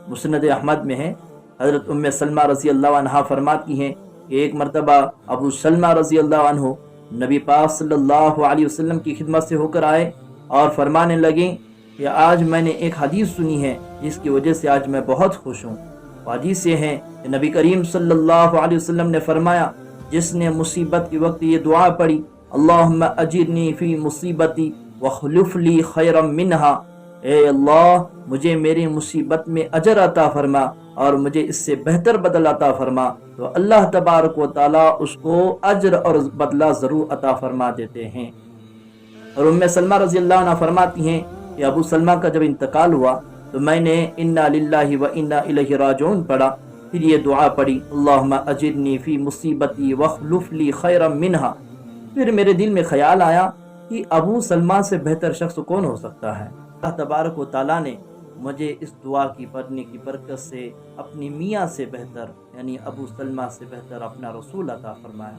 مسند احمد میں ہے، حضرت ام سلمہ رضی اللہ عنہا فرماتی ہیں کہ ایک مرتبہ ابو سلمہ رضی اللہ عنہ نبی پاک صلی اللہ علیہ وسلم کی خدمت سے ہو کر آئے اور فرمانے لگے کہ آج میں نے ایک حدیث سنی ہے جس کی وجہ سے آج میں بہت خوش ہوں۔ حدیث یہ ہے کہ نبی کریم صلی اللہ علیہ وسلم نے فرمایا، جس نے مصیبت کے وقت یہ دعا پڑھی، اللہم اجرنی فی مصیبتی وخلف لی خیرا منہا، اے اللہ مجھے میری مصیبت میں اجر عطا فرما اور مجھے اس سے بہتر بدلہ عطا فرما، تو اللہ تبارک و تعالیٰ اس کو اجر اور بدلہ ضرور عطا فرما دیتے ہیں۔ اور ام سلمہ رضی اللہ عنہ فرماتی ہیں کہ ابو سلمہ کا جب انتقال ہوا تو میں نے انا للہ و انا الیہ راجعون پڑھا، پھر یہ دعا پڑھی، اللہم اجرنی فی مصیبتی واخلف لی خیرا منہا۔ پھر میرے دل میں خیال آیا کہ ابو سلمہ سے بہتر شخص کون ہو سکتا ہے۔ اللہ تبارک و تعالیٰ نے مجھے اس دعا کی پڑھنے کی برکت سے اپنی میاں سے بہتر یعنی ابو سلمہ سے بہتر اپنا رسول عطا فرمایا۔